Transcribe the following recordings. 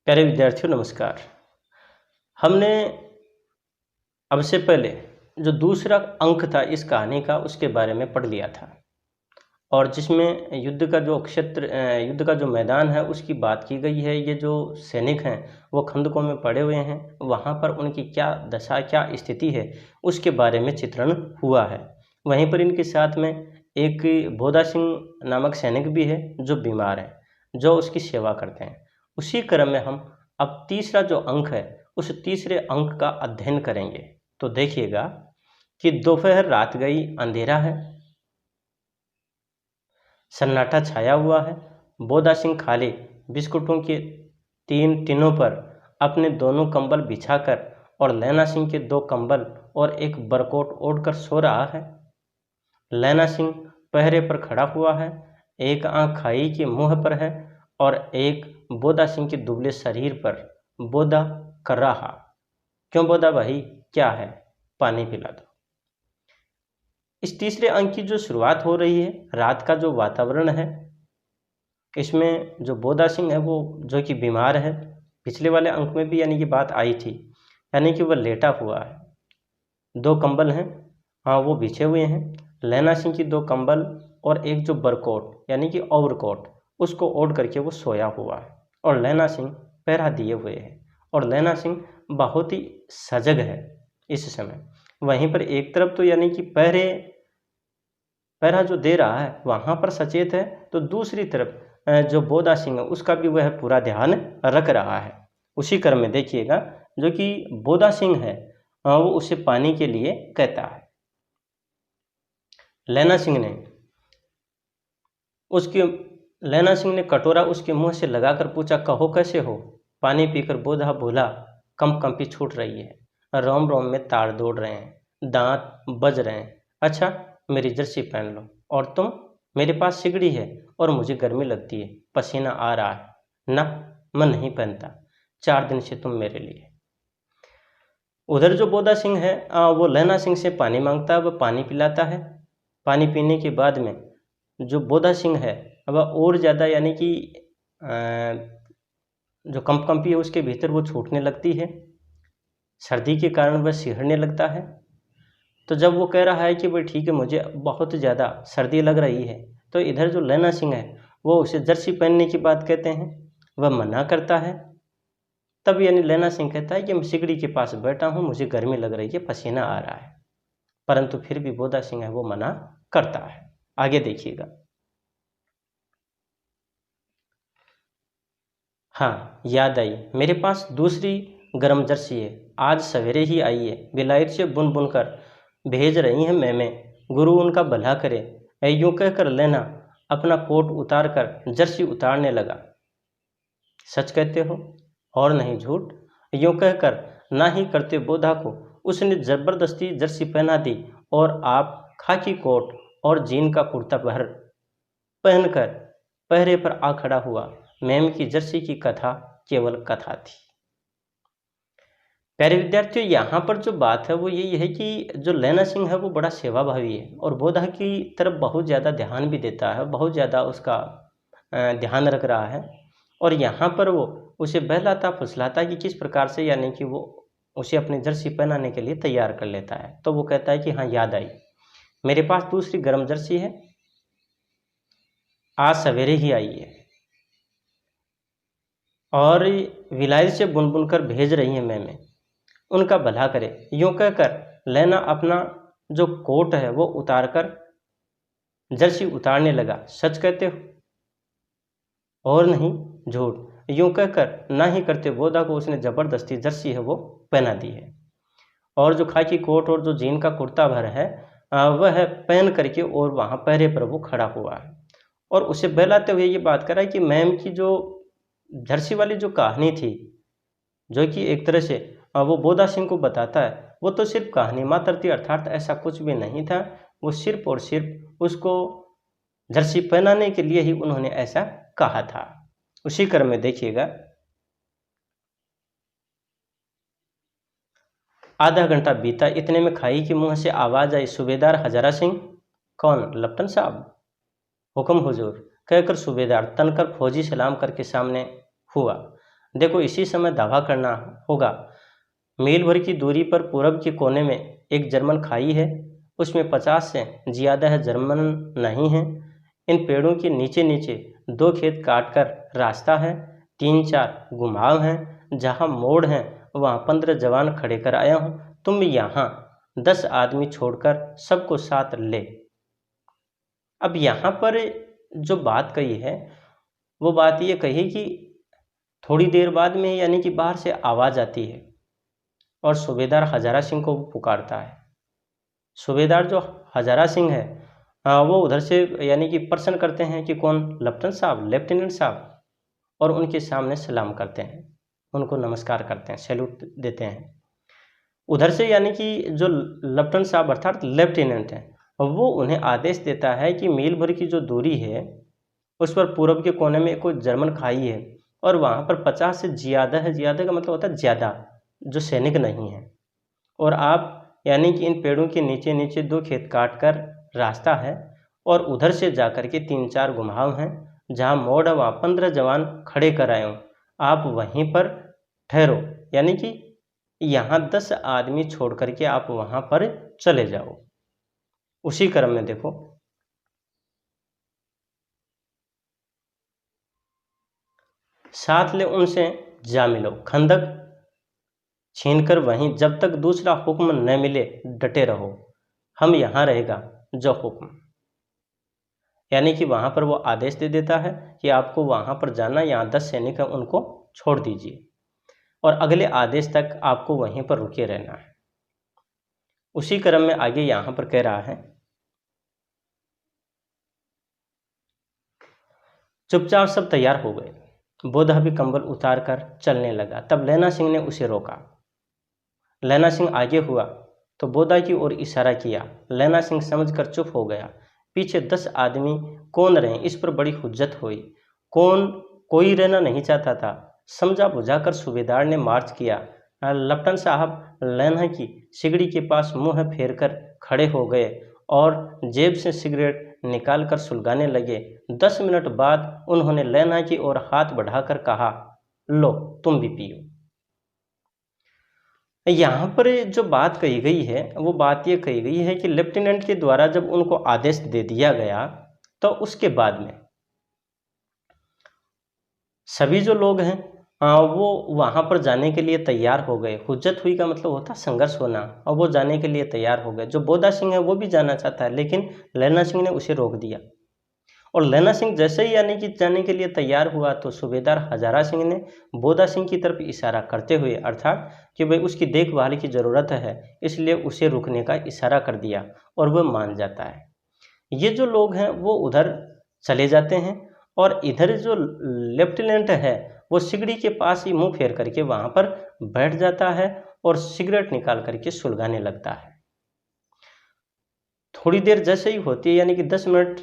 प्यारे विद्यार्थियों नमस्कार। हमने अब से पहले जो दूसरा अंक था इस कहानी का उसके बारे में पढ़ लिया था और जिसमें युद्ध का जो मैदान है उसकी बात की गई है। ये जो सैनिक हैं वो खंदकों में पड़े हुए हैं, वहाँ पर उनकी क्या दशा क्या स्थिति है उसके बारे में चित्रण हुआ है। वहीं पर इनके साथ में एक बोधा सिंह नामक सैनिक भी है जो बीमार है, जो उसकी सेवा करते हैं। उसी क्रम में हम अब तीसरा जो अंक है उस तीसरे अंक का अध्ययन करेंगे। तो देखिएगा कि दोपहर रात गई, अंधेरा है, सन्नाटा छाया हुआ है। बोधा सिंह खाली बिस्कुटों के तीन टिनों पर अपने दोनों कंबल बिछाकर और लैना सिंह के दो कंबल और एक बरकोट ओढ़कर सो रहा है। लैना सिंह पहरे पर खड़ा हुआ है, एक आंख खाई के मुंह पर है और एक बोधा सिंह के दुबले शरीर पर। बोधा कर रहा, क्यों बोधा भाई, क्या है, पानी पिला दो। इस तीसरे अंक की जो शुरुआत हो रही है, रात का जो वातावरण है, इसमें जो बोधा सिंह है वो जो कि बीमार है, पिछले वाले अंक में भी यानी कि बात आई थी, यानी कि वह लेटा हुआ है, दो कंबल हैं, हाँ वो बिछे हुए हैं। लैना सिंह की दो कंबल और एक जो बरकोट यानी कि ओवरकोट उसको ओढ़ करके वो सोया हुआ है और लैना सिंह पहरा दिए हुए है और लैना सिंह बहुत ही सजग है इस समय। वहीं पर एक तरफ तो यानी कि पहरा जो दे रहा है वहाँ पर सचेत है, तो दूसरी तरफ जो बोधा सिंह है उसका भी वह पूरा ध्यान रख रहा है। उसी क्रम में देखिएगा जो कि बोधा सिंह है वो उसे पानी के लिए कहता है। लैना सिंह ने कटोरा उसके मुंह से लगाकर पूछा, कहो कैसे हो। पानी पीकर बोधा बोला, कंपी छूट रही है, रोम रोम में ताड़ दौड़ रहे हैं, दांत बज रहे हैं। अच्छा मेरी जर्सी पहन लो। और तुम? मेरे पास सिगड़ी है और मुझे गर्मी लगती है, पसीना आ रहा है। ना, मैं नहीं पहनता, 4 दिन से तुम मेरे लिए। उधर जो बोधा सिंह है वो लैना सिंह से पानी मांगता है, वह पानी पिलाता है। पानी पीने के बाद में जो बोधा सिंह है वह और ज़्यादा यानी कि जो कंपी है उसके भीतर वो छूटने लगती है, सर्दी के कारण वह सिहरने लगता है। तो जब वो कह रहा है कि भाई ठीक है मुझे बहुत ज़्यादा सर्दी लग रही है, तो इधर जो लैना सिंह है वो उसे जर्सी पहनने की बात कहते हैं, वह मना करता है। तब यानी लैना सिंह कहता है कि मैं सिगड़ी के पास बैठा हूँ, मुझे गर्मी लग रही है, पसीना आ रहा है, परंतु फिर भी बोधा सिंह है वो मना करता है। आगे देखिएगा। हाँ याद आई, मेरे पास दूसरी गर्म जर्सी है, आज सवेरे ही आई है, बिलायत से बुन बुन कर भेज रही हैं मैमें, गुरु उनका भला करे। यूं कहकर लैना अपना कोट उतार कर जर्सी उतारने लगा। सच कहते हो और नहीं झूठ, यूं कहकर ना ही करते बोधा को उसने जबरदस्ती जर्सी पहना दी और आप खाकी कोट और जीन का कुर्ता पहनकर पहरे पर आ खड़ा हुआ। मैम की जर्सी की कथा केवल कथा थी। प्यारे विद्यार्थियों, यहाँ पर जो बात है वो यही है कि जो लैना सिंह है वो बड़ा सेवाभावी है और बोधा की तरफ बहुत ज़्यादा ध्यान भी देता है, बहुत ज़्यादा उसका ध्यान रख रहा है। और यहाँ पर वो उसे बहलाता फुसलाता कि किस प्रकार से यानी कि वो उसे अपनी जर्सी पहनाने के लिए तैयार कर लेता है। तो वो कहता है कि हाँ याद आई, मेरे पास दूसरी गर्म जर्सी है, आज सवेरे ही आई है और विलायत से बुन बुन कर भेज रही हैं मैमें, उनका भला करे। यूं कहकर लैना अपना जो कोट है वो उतारकर जर्सी उतारने लगा। सच कहते हो और नहीं झूठ, यूं कहकर ना ही करते बोधा को उसने जबरदस्ती जर्सी है वो पहना दी है और जो खाकी कोट और जो जीन का कुर्ता भर है वह पहन करके और वहाँ पहरे पर वो खड़ा हुआ है और उसे बहलाते हुए ये बात कर रहा है कि मैम की जो जर्सी वाली जो कहानी थी, जो कि एक तरह से वो बोधा सिंह को बताता है, वो तो सिर्फ कहानी मात्र थी, अर्थात ऐसा कुछ भी नहीं था। वो सिर्फ और सिर्फ उसको जर्सी पहनाने के लिए ही उन्होंने ऐसा कहा था। उसी क्रम में देखिएगा, आधा घंटा बीता, इतने में खाई के मुंह से आवाज आई, सूबेदार हजारा सिंह। कौन? लपटन साहब। हुक्म हुजूर, कहकर सूबेदार तनकर फौजी सलाम करके सामने हुआ। देखो इसी समय दावा करना होगा। मील भर की दूरी पर पूरब के कोने में एक जर्मन खाई है, उसमें 50 से ज़्यादा है जर्मन नहीं है। इन पेड़ों के नीचे नीचे 2 खेत काटकर रास्ता है, 3-4 घुमाव हैं, जहाँ मोड़ हैं वहाँ 15 जवान खड़े कर आया हूँ। तुम यहाँ 10 आदमी छोड़कर सबको साथ ले। अब यहाँ पर जो बात कही है वो बात ये कही कि थोड़ी देर बाद में यानी कि बाहर से आवाज़ आती है और सूबेदार हजारा सिंह को पुकारता है। सूबेदार जो हजारा सिंह है वो उधर से यानी कि प्रश्न करते हैं कि कौन? लेफ्टिनेंट साहब, और उनके सामने सलाम करते हैं, उनको नमस्कार करते हैं, सैल्यूट देते हैं। उधर से यानी कि जो लेफ्टिनेंट साहब अर्थात लेफ्टिनेंट हैं, वो उन्हें आदेश देता है कि मील भर की जो दूरी है उस पर पूरब के कोने में कोई जर्मन खाई है और वहाँ पर 50 से ज़्यादा है, ज़्यादा का मतलब होता है ज़्यादा, जो सैनिक नहीं हैं। और आप यानी कि इन पेड़ों के नीचे नीचे 2 खेत काट कर रास्ता है और उधर से जाकर के 3-4 घुमाव हैं, जहाँ मोड़ है वहाँ 15 जवान खड़े कर आए हूँ, आप वहीं पर ठहरो। यानी कि यहाँ 10 आदमी छोड़ करके आप वहाँ पर चले जाओ। उसी क्रम में देखो साथ ले उनसे जा मिलो, खंदक छीनकर वहीं जब तक दूसरा हुक्म न मिले डटे रहो, हम यहाँ रहेगा जो हुक्म। यानी कि वहाँ पर वो आदेश दे देता है कि आपको वहाँ पर जाना, यहाँ 10 सैनिक हैं उनको छोड़ दीजिए और अगले आदेश तक आपको वहीं पर रुके रहना है। उसी क्रम में आगे यहाँ पर कह रहा है, चुपचाप सब तैयार हो गए। बोधा भी कंबल उतार कर चलने लगा। तब लैना सिंह ने उसे रोका। लैना सिंह आगे हुआ तो बोधा की ओर इशारा किया। लैना सिंह समझकर चुप हो गया। पीछे 10 आदमी कौन रहे इस पर बड़ी हुज्जत हुई। कोई रहना नहीं चाहता था। समझा बुझाकर सूबेदार ने मार्च किया। लेफ्टिनेंट साहब लैना की सिगड़ी के पास मुंह फेर कर खड़े हो गए और जेब से सिगरेट निकालकर सुलगाने लगे। 10 मिनट बाद उन्होंने लैना की ओर हाथ बढ़ाकर कहा, लो तुम भी पियो। यहाँ पर जो बात कही गई है वो बात ये कही गई है कि लेफ्टिनेंट के द्वारा जब उनको आदेश दे दिया गया तो उसके बाद में सभी जो लोग हैं वो वहाँ पर जाने के लिए तैयार हो गए। हुज्जत हुई का मतलब होता है संघर्ष होना, और वो जाने के लिए तैयार हो गए। जो बोधा सिंह है वो भी जाना चाहता है, लेकिन लैना सिंह ने उसे रोक दिया। और लैना सिंह जैसे ही यानी कि जाने के लिए तैयार हुआ तो सूबेदार हजारा सिंह ने बोधा सिंह की तरफ इशारा करते हुए, अर्थात कि भाई उसकी देखभाल की ज़रूरत है, इसलिए उसे रुकने का इशारा कर दिया और वह मान जाता है। ये जो लोग हैं वो उधर चले जाते हैं और इधर जो लेफ्टिनेंट है वो सिगड़ी के पास ही मुंह फेर करके वहाँ पर बैठ जाता है और सिगरेट निकाल करके सुलगाने लगता है। थोड़ी देर जैसे ही होती है यानी कि 10 मिनट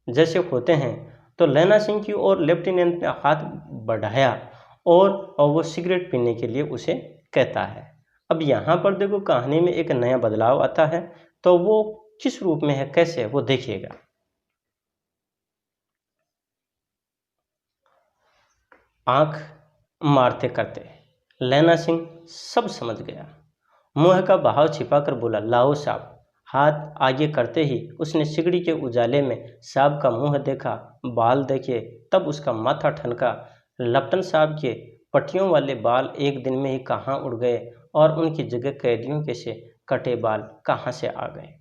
जैसे होते हैं तो लैना सिंह की ओर लेफ्टिनेंट ने हाथ बढ़ाया और वो सिगरेट पीने के लिए उसे कहता है। अब यहाँ पर देखो कहानी में एक नया बदलाव आता है, तो वो किस रूप में है, कैसे, वो देखिएगा। आंख मारते करते लैना सिंह सब समझ गया। मुंह का बहाव छिपाकर बोला, लाओ साहब। हाथ आगे करते ही उसने सिगड़ी के उजाले में साहब का मुंह देखा, बाल देखे, तब उसका माथा ठनका। लेफ्टिनेंट साहब के पट्टियों वाले बाल एक दिन में ही कहाँ उड़ गए और उनकी जगह कैदियों के से कटे बाल कहाँ से आ गए।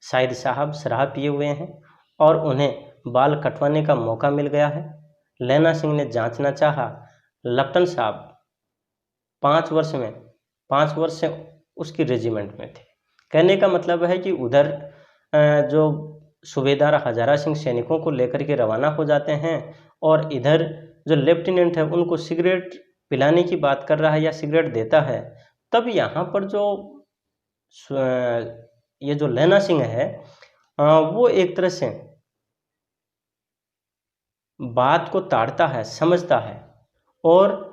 शायद साहब शराब पिए हुए हैं और उन्हें बाल कटवाने का मौका मिल गया है। लैना सिंह ने जांचना चाहा। लेफ्टिनेंट साहब 5 वर्ष से उसकी रेजिमेंट में थे। कहने का मतलब है कि उधर जो सूबेदार हजारा सिंह सैनिकों को लेकर के रवाना हो जाते हैं और इधर जो लेफ्टिनेंट है उनको सिगरेट पिलाने की बात कर रहा है या सिगरेट देता है। तब यहाँ पर जो ये जो लैना सिंह है वो एक तरह से बात को ताड़ता है, समझता है और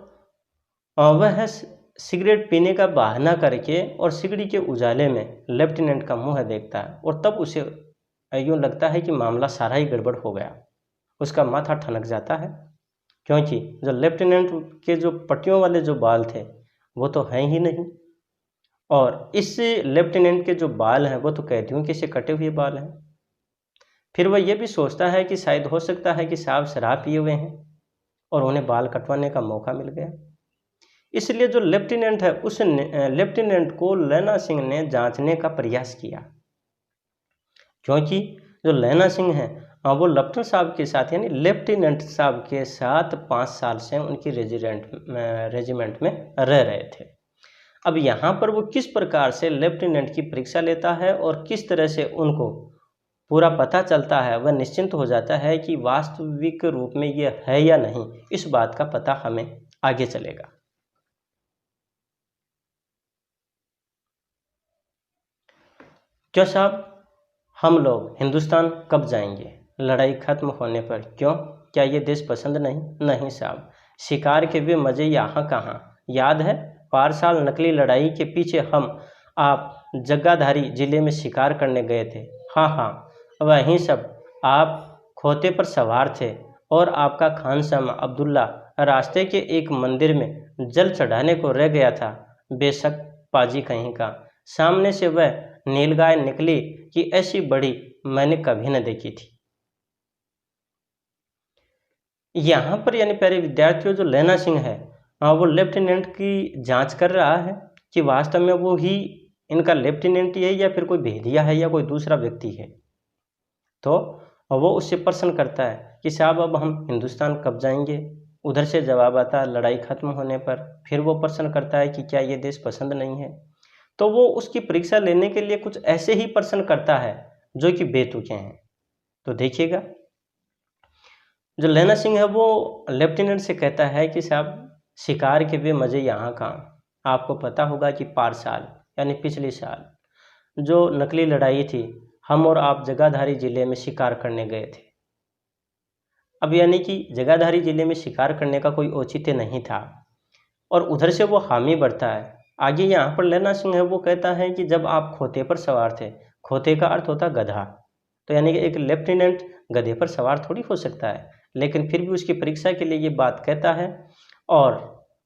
वह सिगरेट पीने का बहाना करके और सिगड़ी के उजाले में लेफ्टिनेंट का मुंह देखता है और तब उसे यूँ लगता है कि मामला सारा ही गड़बड़ हो गया। उसका माथा ठनक जाता है क्योंकि जो लेफ्टिनेंट के जो पट्टियों वाले जो बाल थे वो तो हैं ही नहीं, और इस लेफ्टिनेंट के जो बाल हैं वो तो कैदियों के से कटे हुए बाल हैं। फिर वह ये भी सोचता है कि शायद हो सकता है कि साहब शराब पिए हुए हैं और उन्हें बाल कटवाने का मौका मिल गया। इसलिए जो लेफ्टिनेंट है उस लेफ्टिनेंट को लैना सिंह ने जांचने का प्रयास किया, क्योंकि जो लैना सिंह है वो लेफ्टिनेंट साहब के साथ यानी लेफ्टिनेंट साहब के साथ 5 साल से उनकी रेजिमेंट में रह रहे थे। अब यहाँ पर वो किस प्रकार से लेफ्टिनेंट की परीक्षा लेता है और किस तरह से उनको पूरा पता चलता है, वह निश्चिंत हो जाता है कि वास्तविक रूप में ये है या नहीं, इस बात का पता हमें आगे चलेगा। क्यों साहब, हम लोग हिंदुस्तान कब जाएंगे? लड़ाई खत्म होने पर। क्यों, क्या ये देश पसंद नहीं? नहीं साहब, शिकार के भी मज़े यहाँ कहाँ। याद है 5 साल नकली लड़ाई के पीछे आप जगाधारी जिले में शिकार करने गए थे। हाँ हाँ, वहीं सब। आप खोते पर सवार थे और आपका खानसामा अब्दुल्ला रास्ते के एक मंदिर में जल चढ़ाने को रह गया था। बेशक पाजी कहीं का, सामने से वह नीलगाय निकली कि ऐसी बड़ी मैंने कभी न देखी थी। यहाँ पर यानी प्यारे विद्यार्थियों, जो लैना सिंह है वो लेफ्टिनेंट की जांच कर रहा है कि वास्तव में वो ही इनका लेफ्टिनेंट ही है या फिर कोई भेदिया है या कोई दूसरा व्यक्ति है। तो वो उससे प्रश्न करता है कि साहब अब हम हिंदुस्तान कब जाएंगे? उधर से जवाब आता है लड़ाई खत्म होने पर। फिर वो प्रश्न करता है कि क्या ये देश पसंद नहीं है? तो वो उसकी परीक्षा लेने के लिए कुछ ऐसे ही प्रश्न करता है जो कि बेतुके हैं। तो देखिएगा, जो लैना सिंह है वो लेफ्टिनेंट से कहता है कि साहब शिकार के भी मज़े यहाँ कहाँ। आपको पता होगा कि 5 साल यानी पिछले साल जो नकली लड़ाई थी, हम और आप जगाधारी जिले में शिकार करने गए थे। अब यानी कि जगाधारी जिले में शिकार करने का कोई औचित्य नहीं था, और उधर से वो हामी बढ़ता है। आगे यहाँ पर लैना सिंह है वो कहता है कि जब आप खोते पर सवार थे, खोते का अर्थ होता गधा, तो यानी कि एक लेफ्टिनेंट गधे पर सवार थोड़ी हो सकता है, लेकिन फिर भी उसकी परीक्षा के लिए ये बात कहता है और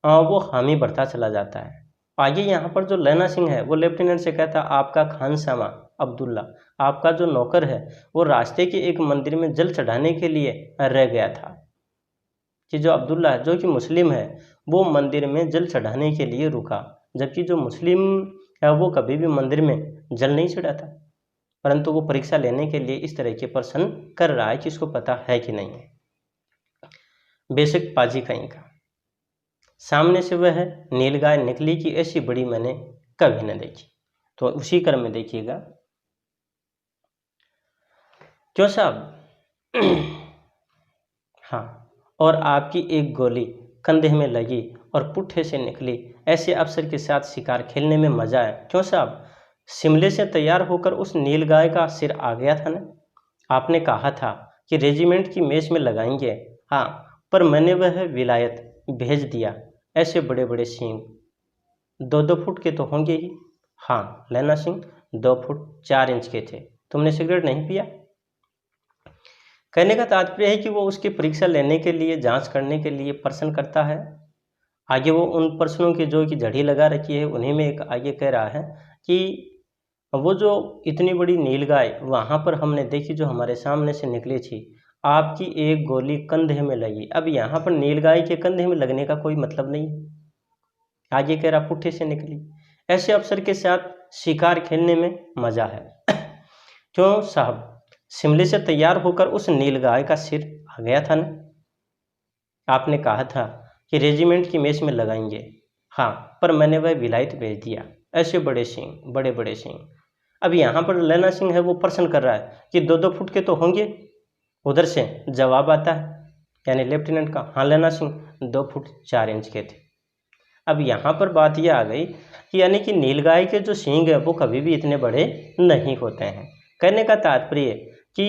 वो हामी बढ़ता चला जाता है। आगे यहाँ पर जो लैना सिंह है वो लेफ्टिनेंट से कहता है आपका खानसामा अब्दुल्ला, आपका जो नौकर है वो रास्ते के एक मंदिर में जल चढ़ाने के लिए रह गया था। कि जो अब्दुल्ला है जो कि मुस्लिम है वो मंदिर में जल चढ़ाने के लिए रुका, जबकि जो मुस्लिम है वो कभी भी मंदिर में जल नहीं चढ़ाता, परंतु वो परीक्षा लेने के लिए इस तरह के प्रश्न कर रहा है कि इसको पता है कि नहीं है। बेशक पाजी कहीं का, सामने से वह नीलगाय निकली कि ऐसी बड़ी मैंने कभी न देखी। तो उसी क्रम में देखिएगा, क्यों साहब हाँ, और आपकी एक गोली कंधे में लगी और पुट्ठे से निकली, ऐसे अफसर के साथ शिकार खेलने में मजा है। क्यों साहब, शिमले से तैयार होकर उस नीलगाय का सिर आ गया था ना। आपने कहा था कि रेजिमेंट की मेज में लगाएंगे। हाँ, पर मैंने वह विलायत भेज दिया। ऐसे बड़े बड़े सींग 2-2 फुट के तो होंगे ही। हाँ लैना सिंह, 2 फुट 4 इंच के थे। तुमने सिगरेट नहीं पिया? कहने का तात्पर्य है कि वो उसकी परीक्षा लेने के लिए, जांच करने के लिए प्रश्न करता है। आगे वो उन प्रश्नों की जो कि झड़ी लगा रखी है उन्हीं में एक आगे कह रहा है कि वो जो इतनी बड़ी नीलगाय वहाँ पर हमने देखी जो हमारे सामने से निकली थी, आपकी एक गोली कंधे में लगी। अब यहाँ पर नीलगाय के कंधे में लगने का कोई मतलब नहीं है। आगे कह रहा पुट्ठे से निकली। ऐसे अफसर के साथ शिकार खेलने में मजा है। क्यों साहब, शिमले से तैयार होकर उस नीलगाय का सिर आ गया था ना। आपने कहा था कि रेजिमेंट की मेज में लगाएंगे। हाँ, पर मैंने वह विलायत भेज दिया। ऐसे बड़े सिंह, बड़े बड़े सिंह। अब यहाँ पर लैना सिंह है वो प्रश्न कर रहा है कि 2-2 फुट के तो होंगे। उधर से जवाब आता है यानी लेफ्टिनेंट का, हाँ लैना सिंह 2 फुट 4 इंच के थे। अब यहाँ पर बात यह आ गई कि यानी कि नीलगाय के जो सींग है वो कभी भी इतने बड़े नहीं होते हैं। कहने का तात्पर्य कि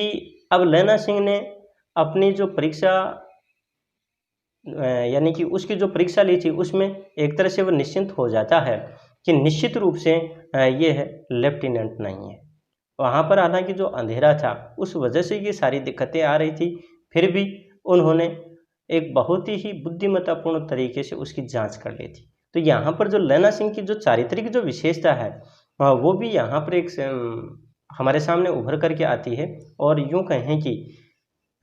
अब लैना सिंह ने अपनी जो परीक्षा यानी कि उसकी जो परीक्षा ली थी उसमें एक तरह से वो निश्चिंत हो जाता है कि निश्चित रूप से ये है लेफ्टिनेंट नहीं है। वहाँ पर हालांकि जो अंधेरा था उस वजह से ये सारी दिक्कतें आ रही थी, फिर भी उन्होंने एक बहुत ही बुद्धिमत्तापूर्ण तरीके से उसकी जांच कर ली थी। तो यहाँ पर जो लैला सिंह की जो चारित्रिक जो विशेषता है वो भी यहाँ पर एक हमारे सामने उभर करके आती है। और यूँ कहें कि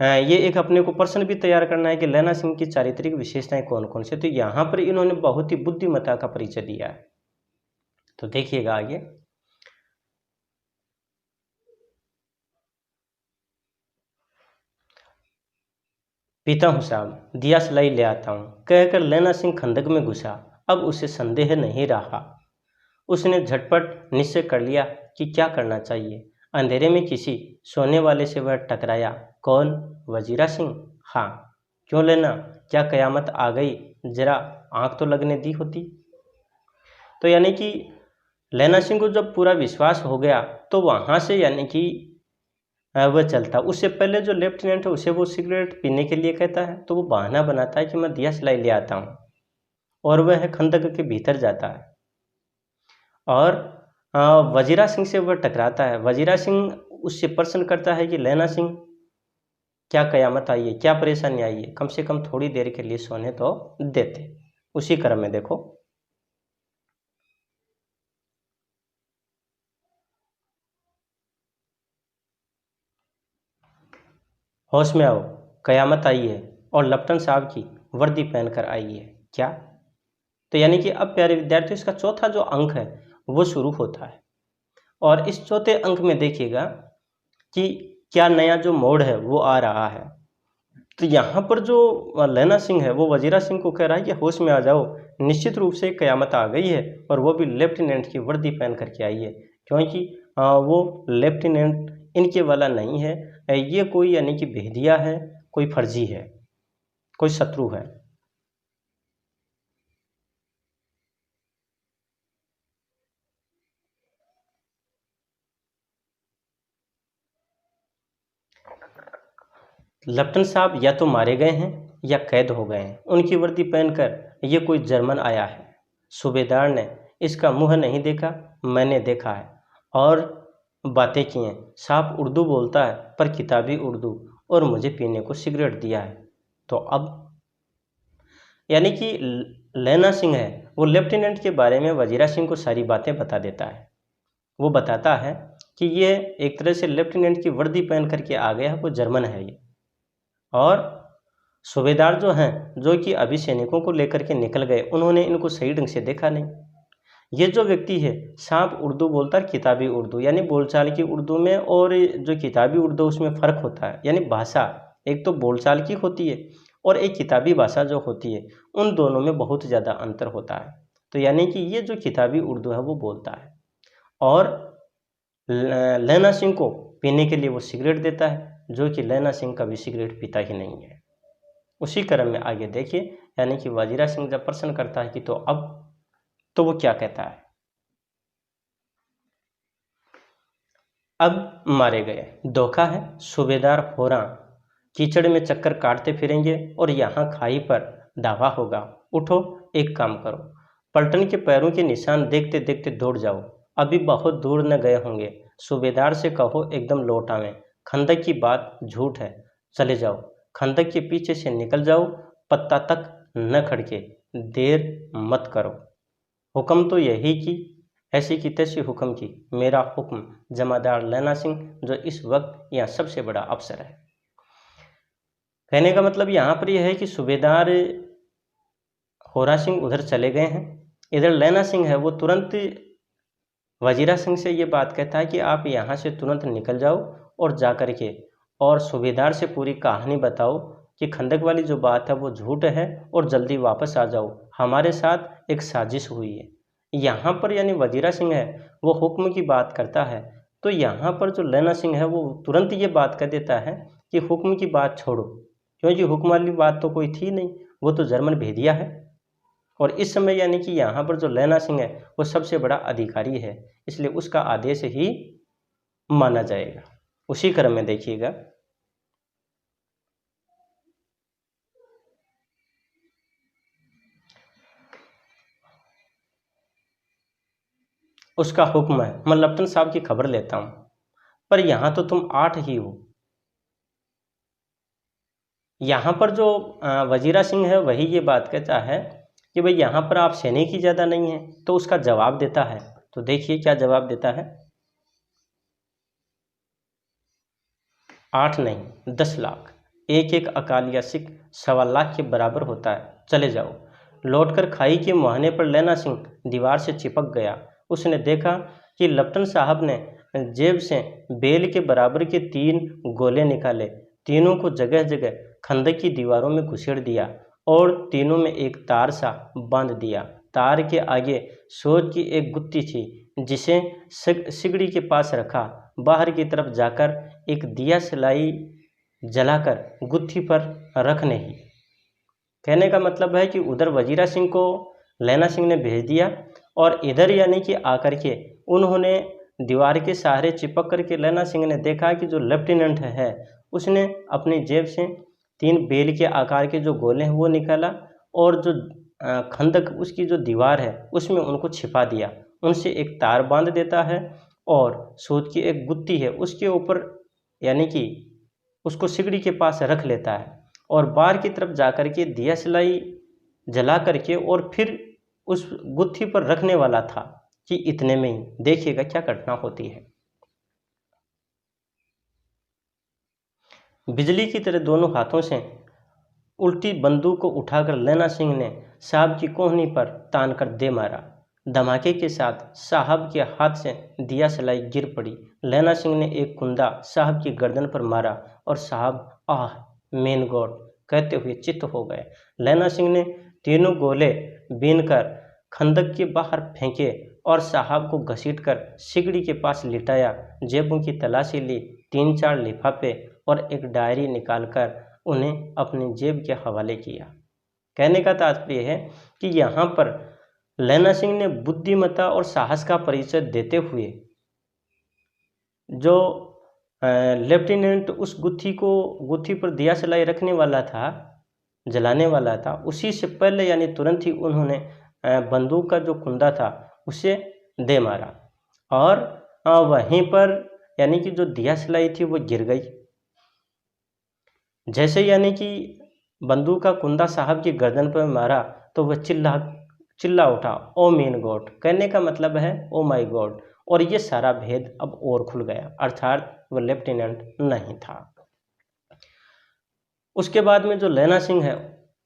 ये एक अपने को प्रश्न भी तैयार करना है कि लैला सिंह की चारित्रिक विशेषताएं कौन कौन से। तो यहाँ पर इन्होंने बहुत ही बुद्धिमत्ता का परिचय दिया है। तो देखिएगा आगे, पीता हूँ साहब, दिया सलाई ले आता हूँ, कहकर लैला सिंह खंदक में घुसा। अब उसे संदेह नहीं रहा। उसने झटपट निश्चय कर लिया कि क्या करना चाहिए। अंधेरे में किसी सोने वाले से वह टकराया। कौन? वजीरा सिंह। हाँ, क्यों लेना, क्या कयामत आ गई, जरा आंख तो लगने दी होती। तो यानी कि लैला सिंह को जब पूरा विश्वास हो गया तो वहाँ से यानी कि वह चलता। उससे पहले जो लेफ्टिनेंट है उसे वो सिगरेट पीने के लिए कहता है, तो वो बहाना बनाता है कि मैं दिया सलाई ले आता हूँ, और वह खंदक के भीतर जाता है और वजीरा सिंह से वह टकराता है। वजीरा सिंह उससे प्रश्न करता है कि लैला सिंह, क्या कयामत आई है, क्या परेशानी आई है, कम से कम थोड़ी देर के लिए सोने तो देते। उसी क्रम में देखो, होश में आओ, कयामत आई है और लप्टन साहब की वर्दी पहनकर आई है। क्या? तो यानी कि अब प्यारे विद्यार्थियों, इसका चौथा जो अंक है वो शुरू होता है। और इस चौथे अंक में देखिएगा कि क्या नया जो मोड़ है वो आ रहा है। तो यहाँ पर जो लैला सिंह है वो वजीरा सिंह को कह रहा है कि होश में आ जाओ, निश्चित रूप से कयामत आ गई है, और वो भी लेफ्टिनेंट की वर्दी पहन करके आई है। क्योंकि वो लेफ्टिनेंट इनके वाला नहीं है, ये कोई यानी कि भेदिया है, कोई फर्जी है, कोई शत्रु है। लेफ्टिनेंट साहब या तो मारे गए हैं या कैद हो गए हैं। उनकी वर्दी पहनकर ये कोई जर्मन आया है। सूबेदार ने इसका मुंह नहीं देखा, मैंने देखा है और बातें की हैं। साफ उर्दू बोलता है, पर किताबी उर्दू, और मुझे पीने को सिगरेट दिया है। तो अब यानी कि लैला सिंह है वो लेफ्टिनेंट के बारे में वजीरा सिंह को सारी बातें बता देता है। वो बताता है कि ये एक तरह से लेफ्टिनेंट की वर्दी पहन करके आ गया है, वो जर्मन है ये। और सूबेदार जो हैं, जो कि अभी सैनिकों को लेकर के निकल गए, उन्होंने इनको सही ढंग से देखा नहीं। ये जो व्यक्ति है साफ उर्दू बोलता है, किताबी उर्दू, यानी बोलचाल की उर्दू में और जो किताबी उर्दू उसमें फ़र्क होता है। यानी भाषा एक तो बोलचाल की होती है और एक किताबी भाषा जो होती है, उन दोनों में बहुत ज़्यादा अंतर होता है। तो यानी कि ये जो किताबी उर्दू है वो बोलता है, और लैला सिंह को पीने के लिए वो सिगरेट देता है, जो कि लैला सिंह कभी सिगरेट पीता ही नहीं है। उसी क्रम में आगे देखिए, यानी कि वजीरा सिंह जब प्रश्न करता है कि तो अब, तो वो क्या कहता है, अब मारे गए, धोखा है, सूबेदार होरा कीचड़ में चक्कर काटते फिरेंगे और यहाँ खाई पर दावा होगा। उठो, एक काम करो, पलटन के पैरों के निशान देखते देखते दौड़ जाओ, अभी बहुत दूर न गए होंगे। सूबेदार से कहो एकदम लौट आवें, खंदक की बात झूठ है, चले जाओ, खंदक के पीछे से निकल जाओ, पत्ता तक न खड़के, देर मत करो। हुक्म तो यही कि ऐसी की तैसी हुक्म की, मेरा हुक्म जमादार लैला सिंह, जो इस वक्त यहाँ सबसे बड़ा अफसर है। कहने का मतलब यहाँ पर यह है कि सूबेदार होरा सिंह उधर चले गए हैं, इधर लैला सिंह है वो तुरंत वजीरा सिंह से ये बात कहता है कि आप यहाँ से तुरंत निकल जाओ और जा कर के और सूबेदार से पूरी कहानी बताओ कि खंदक वाली जो बात है वो झूठ है, और जल्दी वापस आ जाओ, हमारे साथ एक साजिश हुई है। यहाँ पर यानी वजीरा सिंह है वो हुक्म की बात करता है, तो यहाँ पर जो लैला सिंह है वो तुरंत ये बात कह देता है कि हुक्म की बात छोड़ो, क्योंकि हुक्म वाली बात तो कोई थी नहीं, वो तो जर्मन भेदिया है। और इस समय यानी कि यहाँ पर जो लैला सिंह है वो सबसे बड़ा अधिकारी है, इसलिए उसका आदेश ही माना जाएगा। उसी क्रम में देखिएगा, उसका हुक्म है, मैं लप्टन साहब की खबर लेता हूँ, पर यहाँ तो तुम 8 ही हो। यहाँ पर जो वजीरा सिंह है वही ये बात कहता है कि भाई यहाँ पर आप सैनिक ही ज़्यादा नहीं है, तो उसका जवाब देता है। तो देखिए क्या जवाब देता है। 8 नहीं 10 लाख, एक एक अकाल या सिख 1.25 लाख के बराबर होता है, चले जाओ। लौटकर खाई के मुहाने पर लैना सिंह दीवार से चिपक गया। उसने देखा कि लेफ्टिनेंट साहब ने जेब से बेल के बराबर के 3 गोले निकाले, तीनों को जगह जगह खंदक की दीवारों में घुसेड़ दिया और तीनों में एक तार सा बांध दिया। तार के आगे सोच की एक गुत्थी थी जिसे सिगड़ी के पास रखा। बाहर की तरफ जाकर एक दिया सिलाई जलाकर गुत्थी पर रखने ही। कहने का मतलब है कि उधर वजीरा सिंह को लैना सिंह ने भेज दिया और इधर यानी कि आकर के उन्होंने दीवार के सहारे चिपक करके लैना सिंह ने देखा कि जो लेफ्टिनेंट है उसने अपनी जेब से 3 बेल के आकार के जो गोले हैं वो निकाला और जो खंदक उसकी जो दीवार है उसमें उनको छिपा दिया। उनसे एक तार बांध देता है और सूत की एक गुत्ती है उसके ऊपर यानी कि उसको सिगड़ी के पास रख लेता है और बाहर की तरफ जाकर के दिया सिलाई जला करके और फिर उस गुत्थी पर रखने वाला था कि इतने में ही देखिएगा क्या घटना होती है। बिजली की तरह दोनों हाथों से उल्टी बंदूक को उठाकर लैना सिंह ने साहब की कोहनी पर तान कर दे मारा। धमाके के साथ साहब के हाथ से दिया सलाई गिर पड़ी। लैना सिंह ने एक कुंदा साहब की गर्दन पर मारा और साहब आह मेन गॉड कहते हुए चित्त हो गए। लैना सिंह ने तीनों गोले बीनकर खंदक के बाहर फेंके और साहब को घसीटकर सिगड़ी के पास लिटाया। जेबों की तलाशी ली, 3-4 लिफाफे और एक डायरी निकालकर उन्हें अपनी जेब के हवाले किया। कहने का तात्पर्य है कि यहाँ पर लैना सिंह ने बुद्धिमत्ता और साहस का परिचय देते हुए जो लेफ्टिनेंट उस गुत्थी पर दिया सलाई रखने वाला था, जलाने वाला था, उसी से पहले यानी तुरंत ही उन्होंने बंदूक का जो कुंदा था उसे दे मारा और वहीं पर यानी कि जो दिया सलाई थी वो गिर गई। जैसे यानी कि बंदूक का कुंदा साहब की गर्दन पर मारा तो वह चिल्ला उठा, ओ मेन गॉड। कहने का मतलब है ओ माय गॉड। और ये सारा भेद अब और खुल गया, अर्थात वह लेफ्टिनेंट नहीं था। उसके बाद में जो लैना सिंह है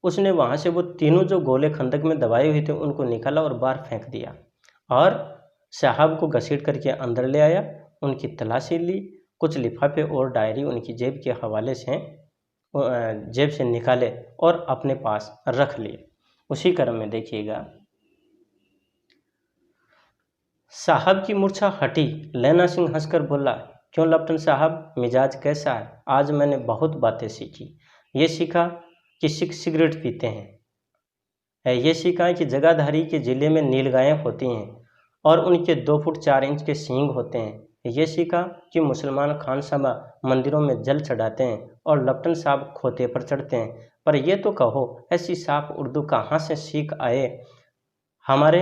उसने वहाँ से वो तीनों जो गोले खंदक में दबाए हुए थे उनको निकाला और बाहर फेंक दिया और साहब को घसीट करके अंदर ले आया। उनकी तलाशी ली, कुछ लिफाफे और डायरी उनकी जेब के हवाले से जेब से निकाले और अपने पास रख लिए। उसी क्रम में देखिएगा साहब की मूर्छा हटी। लैना सिंह हंसकर बोला, क्यों लेफ्टिनेंट साहब, मिजाज कैसा है? आज मैंने बहुत बातें सीखी। ये सीखा कि सिख सिगरेट पीते हैं, ये सीखा कि जगाधारी के ज़िले में नीलगायें होती हैं और उनके 2 फुट 4 इंच के सींग होते हैं। ये सीखा कि मुसलमान खानसामा मंदिरों में जल चढ़ाते हैं और लेफ्टिनेंट साहब खोते पर चढ़ते हैं। पर ये तो कहो, ऐसी साफ उर्दू कहाँ से सीख आए? हमारे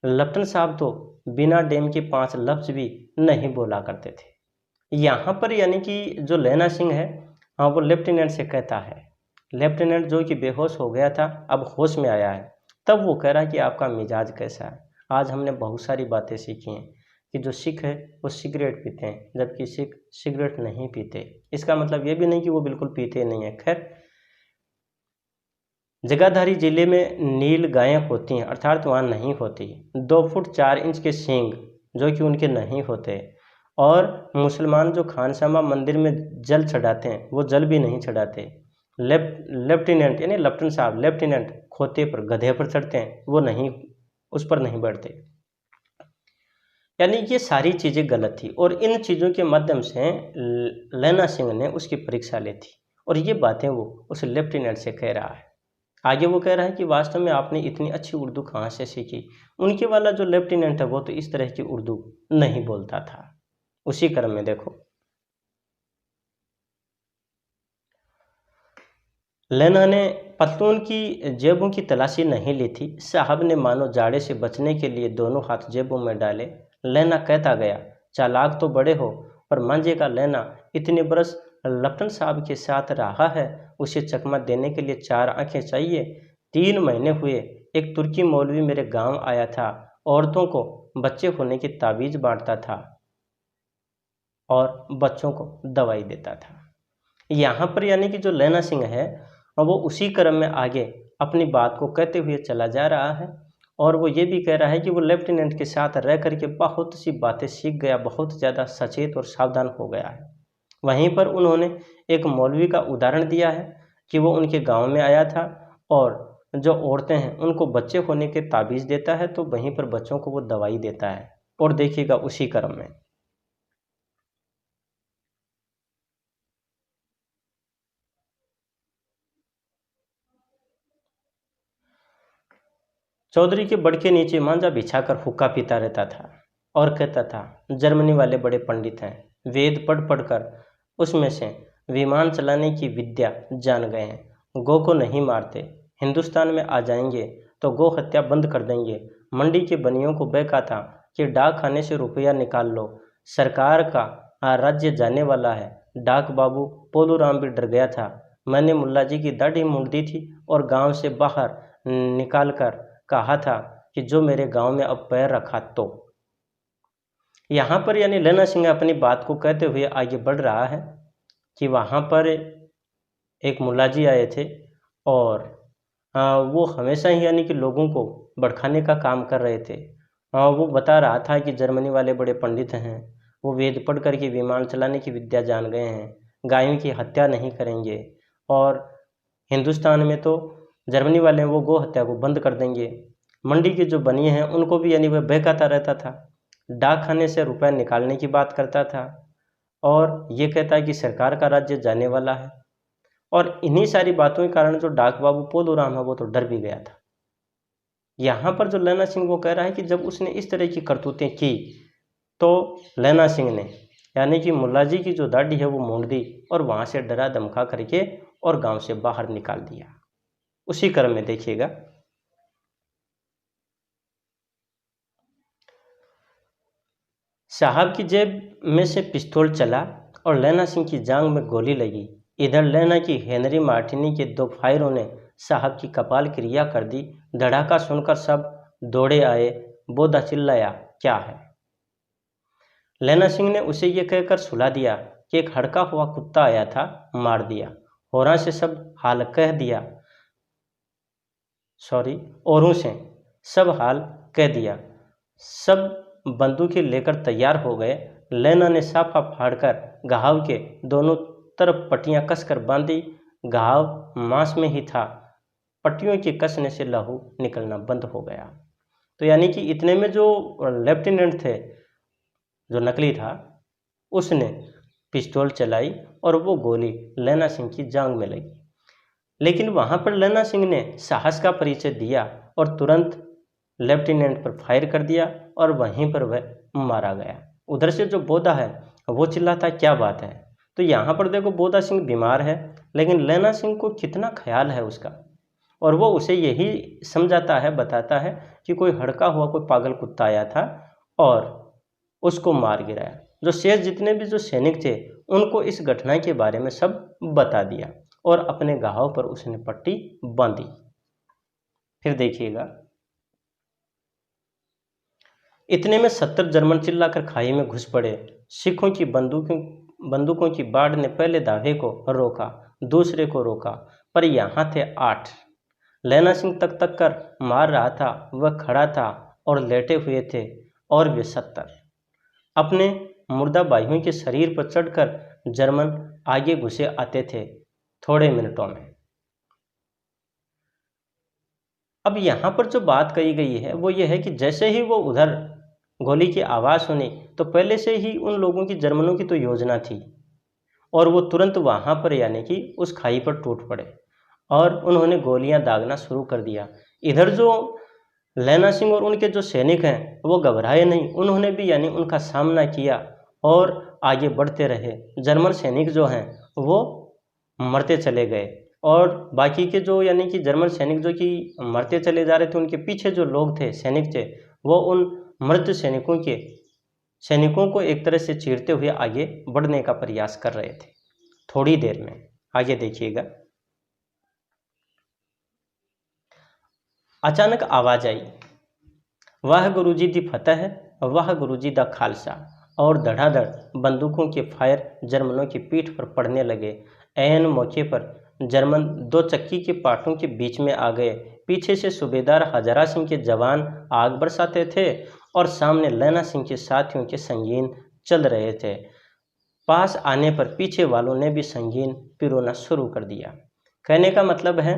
लेफ्टिनेंट साहब तो बिना डेम के 5 लफ्ज़ भी नहीं बोला करते थे। यहाँ पर यानी कि जो लैना सिंह है हाँ वो लेफ्टिनेंट से कहता है, लेफ्टिनेंट जो कि बेहोश हो गया था अब होश में आया है, तब वो कह रहा है कि आपका मिजाज कैसा है? आज हमने बहुत सारी बातें सीखी हैं कि जो सिख है वो सिगरेट पीते हैं जबकि सिख सिगरेट नहीं पीते। इसका मतलब ये भी नहीं कि वो बिल्कुल पीते नहीं है। खैर, जगाधारी जिले में नील गायें होती हैं अर्थात वहाँ नहीं होती। 2 फुट 4 इंच के सींग जो कि उनके नहीं होते और मुसलमान जो खानसामा मंदिर में जल चढ़ाते हैं वो जल भी नहीं चढ़ाते। लेफ्टिनेंट यानी लेफ्टिनेंट साहब लेफ्टिनेंट खोते पर गधे पर चढ़ते हैं, वो नहीं उस पर नहीं बैठते। यानी ये सारी चीज़ें गलत थी और इन चीज़ों के माध्यम से लैना सिंह ने उसकी परीक्षा ली थी और ये बातें वो उस लेफ्टिनेंट से कह रहा है। आगे वो कह रहा है कि वास्तव में आपने इतनी अच्छी उर्दू कहाँ से सीखी? उनके वाला जो लेफ्टिनेंट है वो तो इस तरह की उर्दू नहीं बोलता था। उसी क्रम में देखो, लैना ने पतलून की जेबों की तलाशी नहीं ली थी। साहब ने मानो जाड़े से बचने के लिए दोनों हाथ जेबों में डाले। लैना कहता गया, चालाक तो बड़े हो, पर मांझे का लैना इतने बरस लेफ्टिनेंट साहब के साथ रहा है उसे चकमा देने के लिए 4 आंखें चाहिए। 3 महीने हुए एक तुर्की मौलवी मेरे गांव आया था, औरतों को बच्चे होने की ताबीज बांटता था और बच्चों को दवाई देता था। यहाँ पर यानी कि जो लैना सिंह है वो उसी क्रम में आगे अपनी बात को कहते हुए चला जा रहा है और वो ये भी कह रहा है कि वो लेफ्टिनेंट के साथ रह करके बहुत सी बातें सीख गया, बहुत ज़्यादा सचेत और सावधान हो गया है। वहीं पर उन्होंने एक मौलवी का उदाहरण दिया है कि वो उनके गांव में आया था और जो औरतें हैं उनको बच्चे होने के ताबीज़ देता है, तो वहीं पर बच्चों को वो दवाई देता है। और देखिएगा उसी क्रम में चौधरी के बड़ के नीचे मांझा बिछाकर हुक्का पीता रहता था और कहता था, जर्मनी वाले बड़े पंडित हैं, वेद पढ़ पढ़ कर उसमें से विमान चलाने की विद्या जान गए हैं। गौ को नहीं मारते, हिंदुस्तान में आ जाएंगे तो गौ हत्या बंद कर देंगे। मंडी के बनियों को बहका था कि डाक खाने से रुपया निकाल लो, सरकार का राज्य जाने वाला है। डाक बाबू पोलूराम भी डर गया था। मैंने मुल्ला जी की दाढ़ी मूंड दी थी और गांव से बाहर निकाल कर कहा था कि जो मेरे गांव में अब पैर रखा तो। यहाँ पर यानी लैना सिंह अपनी बात को कहते हुए आगे बढ़ रहा है कि वहाँ पर एक मुल्ला जी आए थे और वो हमेशा ही यानी कि लोगों को भड़काने का काम कर रहे थे। वो बता रहा था कि जर्मनी वाले बड़े पंडित हैं, वो वेद पढ़ कर के विमान चलाने की विद्या जान गए हैं, गायों की हत्या नहीं करेंगे और हिंदुस्तान में तो जर्मनी वाले वो गौ हत्या को बंद कर देंगे। मंडी के जो बनिए हैं उनको भी यानी वह बहकाता रहता था, डाक खाने से रुपया निकालने की बात करता था और ये कहता है कि सरकार का राज्य जाने वाला है। और इन्हीं सारी बातों के कारण जो डाक बाबू पोलूराम है वो तो डर भी गया था। यहाँ पर जो लैना सिंह वो कह रहा है कि जब उसने इस तरह की करतूतें की तो लैना सिंह ने यानी कि मुल्ला जी की जो दाढ़ी है वो मूंड दी और वहाँ से डरा धमका करके और गांव से बाहर निकाल दिया। उसी क्रम में देखिएगा, साहब की जेब में से पिस्तौल चला और लैना सिंह की जांग में गोली लगी। इधर लैना की हेनरी मार्टिनी के 2 फायरों ने साहब की कपाल क्रिया कर दी। धड़ाका सुनकर सब दौड़े आए। बोधा चिल्लाया, क्या है? लैना सिंह ने उसे ये कहकर सुला दिया कि एक हड़का हुआ कुत्ता आया था, मार दिया। होरा से सब हाल कह दिया, औरों से सब हाल कह दिया। सब बंदूकें लेकर तैयार हो गए। लैना ने साफा फाड़कर घाव के दोनों तरफ पट्टियां कसकर बांधी। घाव मांस में ही था, पट्टियों के कसने से लहू निकलना बंद हो गया। तो यानी कि इतने में जो लेफ्टिनेंट थे, जो नकली था, उसने पिस्तौल चलाई और वो गोली लैना सिंह की जांग में लगी। लेकिन वहाँ पर लैना सिंह ने साहस का परिचय दिया और तुरंत लेफ्टिनेंट पर फायर कर दिया और वहीं पर वह मारा गया। उधर से जो बोधा है वो चिल्लाता, क्या बात है? तो यहाँ पर देखो, बोधा सिंह बीमार है लेकिन लैना सिंह को कितना ख्याल है उसका, और वो उसे यही समझाता है, बताता है कि कोई हड़का हुआ कोई पागल कुत्ता आया था और उसको मार गिराया। जो शेष जितने भी जो सैनिक थे उनको इस घटना के बारे में सब बता दिया और अपने घाव पर उसने पट्टी बांधी। फिर देखिएगा, इतने में 70 जर्मन चिल्लाकर खाई में घुस पड़े। सिखों की बंदूकों की बाढ़ ने पहले दावे को रोका, दूसरे को रोका, पर यहाँ थे 8। लैना सिंह तक तक कर मार रहा था, वह खड़ा था और लेटे हुए थे और वे 70। अपने मुर्दा भाइयों के शरीर पर चढ़कर जर्मन आगे घुसे आते थे थोड़े मिनटों में। अब यहाँ पर जो बात कही गई है वो ये है कि जैसे ही वो उधर गोली की आवाज़ सुनी तो पहले से ही उन लोगों की, जर्मनों की तो योजना थी और वो तुरंत वहाँ पर यानी कि उस खाई पर टूट पड़े और उन्होंने गोलियां दागना शुरू कर दिया। इधर जो लैना सिंह और उनके जो सैनिक हैं वो घबराए नहीं, उन्होंने भी यानी उनका सामना किया और आगे बढ़ते रहे। जर्मन सैनिक जो हैं वो मरते चले गए और बाकी के जो यानी कि जर्मन सैनिक जो कि मरते चले जा रहे थे, उनके पीछे जो लोग थे, सैनिक थे, वो उन मृत सैनिकों को एक तरह से चीरते हुए आगे बढ़ने का प्रयास कर रहे थे। थोड़ी देर में। आगे देखिएगा। अचानक आवाज आई, वाह गुरुजी दी फतह, वाह गुरुजी दा खालसा। और धड़ाधड़ बंदूकों के फायर जर्मनों की पीठ पर पड़ने लगे। ऐन मौके पर जर्मन दो चक्की के पाटों के बीच में आ गए। पीछे से सूबेदार हजारा सिंह के जवान आग बरसाते थे और सामने लैना सिंह के साथियों के संगीन चल रहे थे। पास आने पर पीछे वालों ने भी संगीन पिरोना शुरू कर दिया। कहने का मतलब है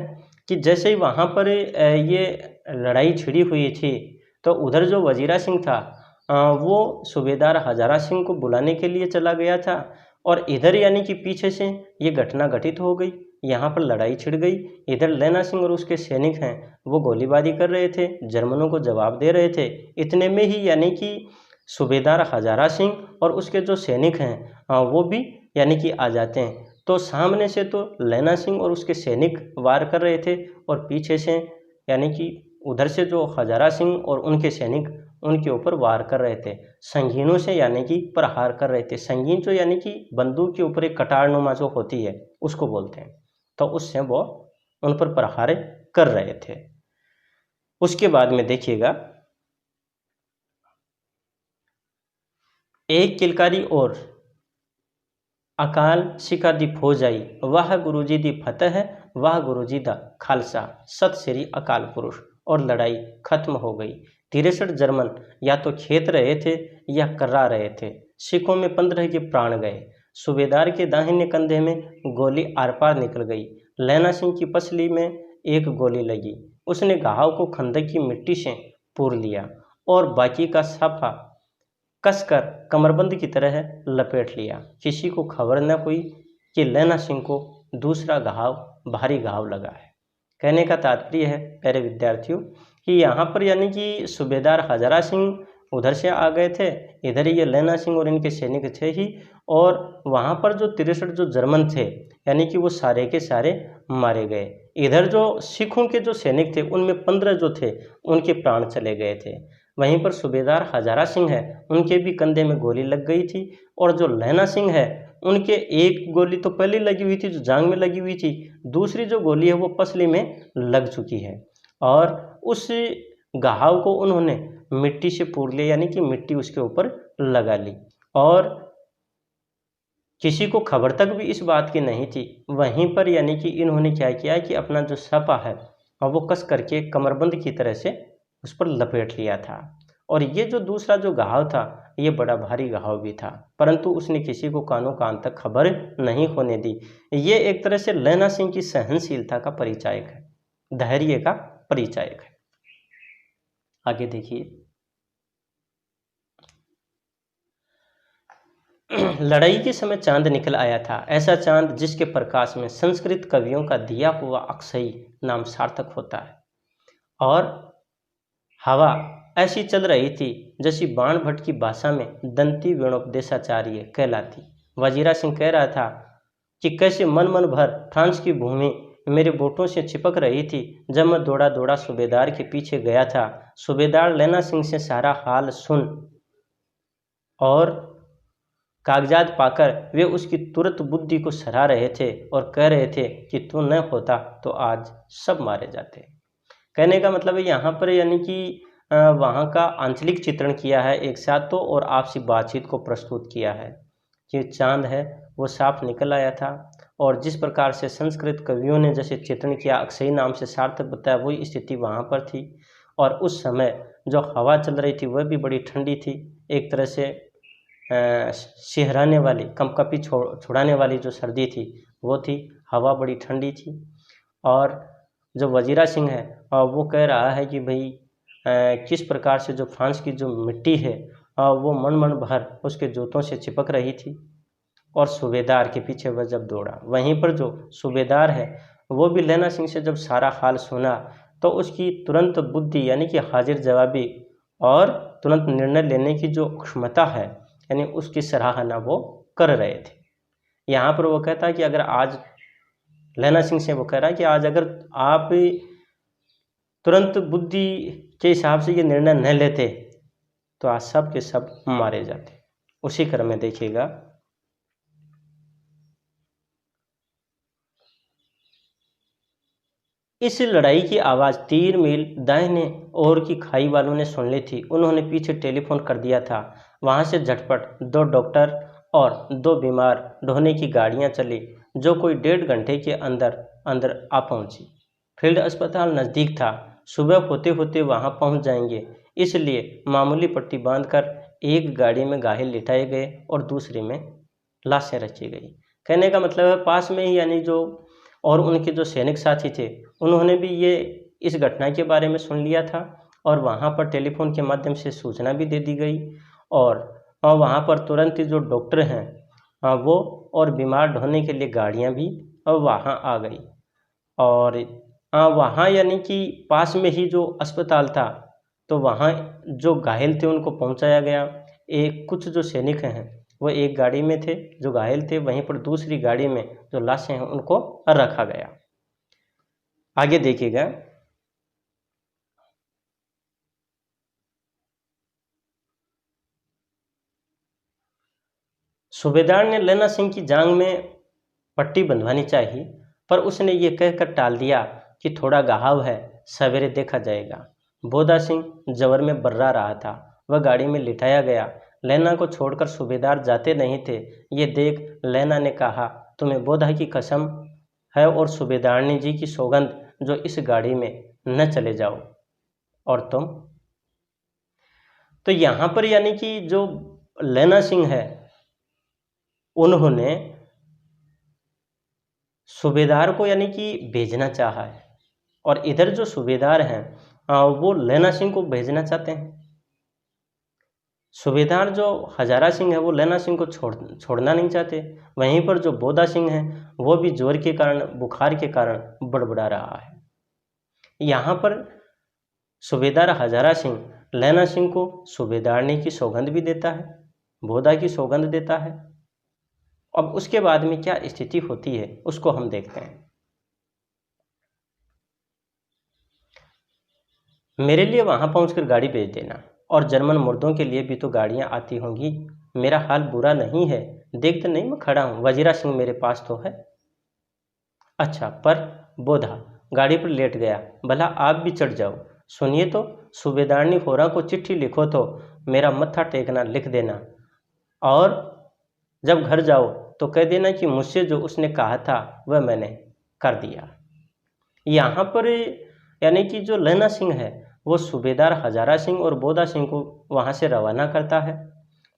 कि जैसे ही वहाँ पर ये लड़ाई छिड़ी हुई थी, तो उधर जो वजीरा सिंह था वो सूबेदार हजारा सिंह को बुलाने के लिए चला गया था, और इधर यानी कि पीछे से ये घटना घटित हो गई, यहाँ पर लड़ाई छिड़ गई। इधर लैना सिंह और उसके सैनिक हैं वो गोलीबारी कर रहे थे, जर्मनों को जवाब दे रहे थे। इतने में ही यानी कि सूबेदार हजारा सिंह और उसके जो सैनिक हैं वो भी यानी कि आ जाते हैं। तो सामने से तो लैना सिंह और उसके सैनिक वार कर रहे थे, और पीछे से यानी कि उधर से जो हजारा सिंह और उनके सैनिक उनके ऊपर वार कर रहे थे, संगीनों से यानी कि प्रहार कर रहे थे। संगीन जो यानी कि बंदूक के ऊपर एक कटारनुमा जो होती है उसको बोलते हैं, तो उससे वो उन पर प्रहार कर रहे थे। उसके बाद में देखिएगा, एक किलकारी और अकाल सिखा दी फौज आई, वाह गुरुजी दी फतह, वाह गुरुजी दा खालसा। सत श्री अकाल पुरुष। और लड़ाई खत्म हो गई। 63 जर्मन या तो खेत रहे थे या कर्रा रहे थे। सिखों में 15 के प्राण गए। सूबेदार के दाहिने कंधे में गोली आर पार निकल गई। लैना सिंह की पसली में एक गोली लगी, उसने घाव को खंदक की मिट्टी से पूर लिया और बाकी का साफा कसकर कमरबंद की तरह लपेट लिया। किसी को खबर न हुई कि लैना सिंह को दूसरा घाव, भारी घाव लगा है। कहने का तात्पर्य है प्यारे विद्यार्थियों कि यहाँ पर यानी कि सूबेदार हजारा सिंह उधर से आ गए थे, इधर ये लैना सिंह और इनके सैनिक थे ही, और वहाँ पर जो 63 जो जर्मन थे यानी कि वो सारे के सारे मारे गए। इधर जो सिखों के जो सैनिक थे उनमें 15 जो थे उनके प्राण चले गए थे। वहीं पर सूबेदार हजारा सिंह है, उनके भी कंधे में गोली लग गई थी, और जो लैना सिंह है उनके एक गोली तो पहले लगी हुई थी जो जांग में लगी हुई थी, दूसरी जो गोली है वो पसली में लग चुकी है, और उस घाव को उन्होंने मिट्टी से पूर लिया यानी कि मिट्टी उसके ऊपर लगा ली, और किसी को खबर तक भी इस बात की नहीं थी। वहीं पर यानी कि इन्होंने क्या किया कि अपना जो सपा है और वो कस करके कमरबंद की तरह से उस पर लपेट लिया था। और ये जो दूसरा जो घाव था ये बड़ा भारी घाव भी था, परंतु उसने किसी को कानों कान तक खबर नहीं होने दी। ये एक तरह से लैना सिंह की सहनशीलता का परिचायक है, धैर्य का परिचायक है। आगे देखिए। लड़ाई के समय चांद निकल आया था, ऐसा चांद जिसके प्रकाश में संस्कृत कवियों का दिया हुआ अक्षयी नाम सार्थक होता है। और हवा ऐसी चल रही थी जैसी बाण भट्ट की भाषा में दंती वेणोपदेशाचार्य कहलाती। वजीरा सिंह कह रहा था कि कैसे मन मन भर फ्रांस की भूमि मेरे बोटों से चिपक रही थी जब मैं दौड़ा दौड़ा सूबेदार के पीछे गया था। सूबेदार लैना सिंह से सारा हाल सुन और कागजात पाकर वे उसकी तुरंत बुद्धि को सराह रहे थे और कह रहे थे कि तू न होता तो आज सब मारे जाते। कहने का मतलब है यहाँ पर यानी कि वहाँ का आंचलिक चित्रण किया है एक साथ तो, और आपसी बातचीत को प्रस्तुत किया है कि चांद है वो साफ निकल आया था, और जिस प्रकार से संस्कृत कवियों ने जैसे चित्रण किया अक्षयी नाम से सार्थक बताया वही स्थिति वहाँ पर थी। और उस समय जो हवा चल रही थी वह भी बड़ी ठंडी थी, एक तरह से सिहराने वाली, कंपकपी छुड़ाने वाली जो सर्दी थी वो थी। हवा बड़ी ठंडी थी। और जो वजीरा सिंह है वो कह रहा है कि भाई किस प्रकार से जो फ्रांस की जो मिट्टी है वो मन मन भर उसके जूतों से चिपक रही थी, और सूबेदार के पीछे वह जब दौड़ा, वहीं पर जो सूबेदार है वो भी लैना सिंह से जब सारा हाल सुना तो उसकी तुरंत बुद्धि यानी कि हाजिर जवाबी और तुरंत निर्णय लेने की जो क्षमता है यानी उसकी सराहना वो कर रहे थे। यहाँ पर वो कहता है कि अगर आज लैना सिंह से वो कह रहा है कि आज अगर आप तुरंत बुद्धि के हिसाब से ये निर्णय न लेते तो आज सब के सब मारे जाते। उसी क्रम में देखिएगा, इस लड़ाई की आवाज़ 3 मील दाहिने ओर की खाई वालों ने सुन ली थी। उन्होंने पीछे टेलीफोन कर दिया था। वहां से झटपट 2 डॉक्टर और 2 बीमार ढोने की गाड़ियां चली, जो कोई 1.5 घंटे के अंदर अंदर आ पहुंची। फील्ड अस्पताल नज़दीक था। सुबह होते होते वहां पहुंच जाएंगे, इसलिए मामूली पट्टी बांधकर एक गाड़ी में घायल लिटाए गए और दूसरी में लाशें रखी गई। कहने का मतलब है पास में ही, यानी जो और उनके जो सैनिक साथी थे, उन्होंने भी ये इस घटना के बारे में सुन लिया था और वहाँ पर टेलीफोन के माध्यम से सूचना भी दे दी गई। और वहाँ पर तुरंत ही जो डॉक्टर हैं वो और बीमार ढोने के लिए गाड़ियाँ भी वहाँ आ गई। और वहाँ यानी कि पास में ही जो अस्पताल था, तो वहाँ जो घायल थे उनको पहुँचाया गया। एक कुछ जो सैनिक हैं वो एक गाड़ी में थे जो घायल थे, वहीं पर दूसरी गाड़ी में जो लाशें हैं उनको रखा गया। आगे देखिएगा। सूबेदार ने लैला सिंह की जांग में पट्टी बंधवानी चाहिए, पर उसने ये कहकर टाल दिया कि थोड़ा घाव है, सवेरे देखा जाएगा। बोधा सिंह जबर में बर्रा रहा था। वह गाड़ी में लिटाया गया। लैला को छोड़कर सूबेदार जाते नहीं थे। ये देख लैला ने कहा, तुम्हें बोधा की कसम है और सूबेदारनी जी की सौगंध, जो इस गाड़ी में न चले जाओ। और तुम? तो यहाँ पर यानी कि जो लैला सिंह है, उन्होंने सूबेदार को यानी कि भेजना चाहा है, और इधर जो सूबेदार हैं वो लैला सिंह को भेजना चाहते हैं। सूबेदार जो हजारा सिंह है वो लैला सिंह को छोड़ना नहीं चाहते। वहीं पर जो बोधा सिंह है वो भी ज्वर के कारण, बुखार के कारण बड़बड़ा रहा है। यहाँ पर सूबेदार हजारा सिंह लैला सिंह को सूबेदारनी की सौगंध भी देता है, बोधा की सौगंध देता है। अब उसके बाद में क्या स्थिति होती है उसको हम देखते हैं। मेरे लिए वहां पहुंचकर गाड़ी भेज देना, और जर्मन मुर्दों के लिए भी तो गाड़ियां आती होंगी। मेरा हाल बुरा नहीं है, देखते नहीं मैं खड़ा हूं, वजीरा सिंह मेरे पास तो है। अच्छा, पर बोधा गाड़ी पर लेट गया। भला आप भी चढ़ जाओ। सुनिए तो, सूबेदारनी होरा को चिट्ठी लिखो तो मेरा मत्था टेकना लिख देना, और जब घर जाओ तो कह देना कि मुझसे जो उसने कहा था वह मैंने कर दिया। यहाँ पर यानी कि जो लैला सिंह है वो सूबेदार हजारा सिंह और बोधा सिंह को वहाँ से रवाना करता है,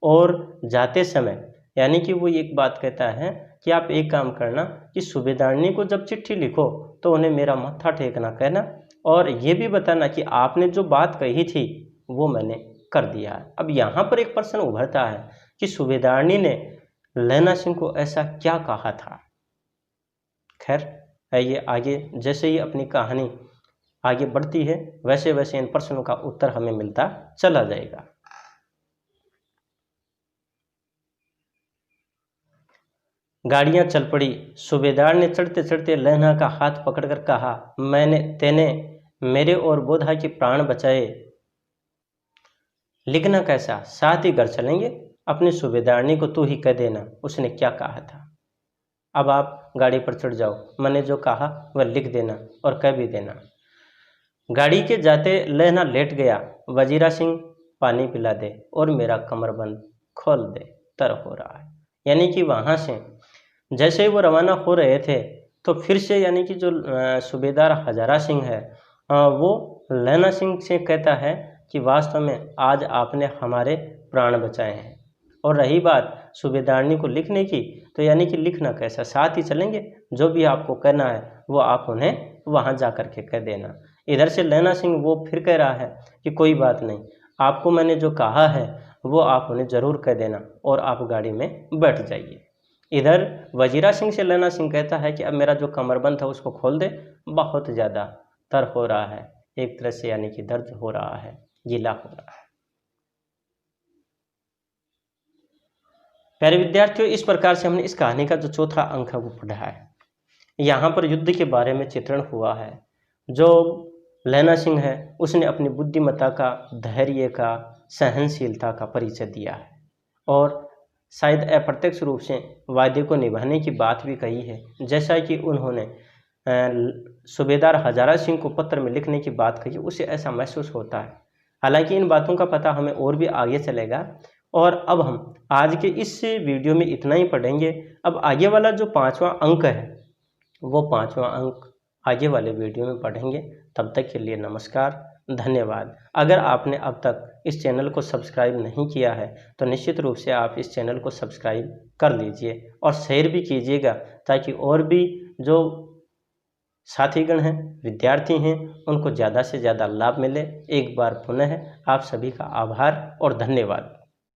और जाते समय यानी कि वो एक बात कहता है कि आप एक काम करना कि सूबेदारनी को जब चिट्ठी लिखो तो उन्हें मेरा मत्था टेकना कहना, और ये भी बताना कि आपने जो बात कही थी वो मैंने कर दिया है। अब यहाँ पर एक प्रश्न उभरता है कि सूबेदारनी ने लैला सिंह को ऐसा क्या कहा था। खैर, ये आगे जैसे ही अपनी कहानी आगे बढ़ती है वैसे वैसे इन प्रश्नों का उत्तर हमें मिलता चला जाएगा। गाड़ियां चल पड़ी। सूबेदार ने चढ़ते चढ़ते लैला का हाथ पकड़कर कहा, तेने मेरे और बोधा के प्राण बचाए। लिखना कैसा, साथ ही घर चलेंगे। अपनी सूबेदारनी को तू ही कह देना उसने क्या कहा था। अब आप गाड़ी पर चढ़ जाओ, मैंने जो कहा वह लिख देना और कह भी देना। गाड़ी के जाते लैला लेट गया। वजीरा सिंह पानी पिला दे और मेरा कमरबंद खोल दे, तर हो रहा है। यानी कि वहाँ से जैसे ही वो रवाना हो रहे थे तो फिर से यानी कि जो सूबेदार हजारा सिंह है वो लैला सिंह से कहता है कि वास्तव में आज आपने हमारे प्राण बचाए हैं। और रही बात सूबेदारनी को लिखने की, तो यानी कि लिखना कैसा, साथ ही चलेंगे, जो भी आपको कहना है वो आप उन्हें वहाँ जा कर के कह देना। इधर से लैला सिंह वो फिर कह रहा है कि कोई बात नहीं, आपको मैंने जो कहा है वो आप उन्हें ज़रूर कह देना और आप गाड़ी में बैठ जाइए। इधर वजीरा सिंह से लैला सिंह कहता है कि अब मेरा जो कमरबंद था उसको खोल दे, बहुत ज़्यादा तर हो रहा है, एक तरह से यानी कि दर्द हो रहा है, गीला हो रहा है। प्यारे विद्यार्थियों, इस प्रकार से हमने इस कहानी का जो चौथा अंक है वो पढ़ा है। यहाँ पर युद्ध के बारे में चित्रण हुआ है। जो लैला सिंह है उसने अपनी बुद्धिमत्ता का, धैर्य का, सहनशीलता का परिचय दिया है, और शायद अप्रत्यक्ष रूप से वादे को निभाने की बात भी कही है। जैसा कि उन्होंने सूबेदार हजारा सिंह को पत्र में लिखने की बात कही, उसे ऐसा महसूस होता है। हालांकि इन बातों का पता हमें और भी आगे चलेगा। और अब हम आज के इस वीडियो में इतना ही पढ़ेंगे। अब आगे वाला जो 5वां अंक है वो 5वां अंक आगे वाले वीडियो में पढ़ेंगे। तब तक के लिए नमस्कार, धन्यवाद। अगर आपने अब तक इस चैनल को सब्सक्राइब नहीं किया है तो निश्चित रूप से आप इस चैनल को सब्सक्राइब कर लीजिए और शेयर भी कीजिएगा, ताकि और भी जो साथीगण हैं, विद्यार्थी हैं, उनको ज़्यादा से ज़्यादा लाभ मिले। एक बार पुनः आप सभी का आभार और धन्यवाद।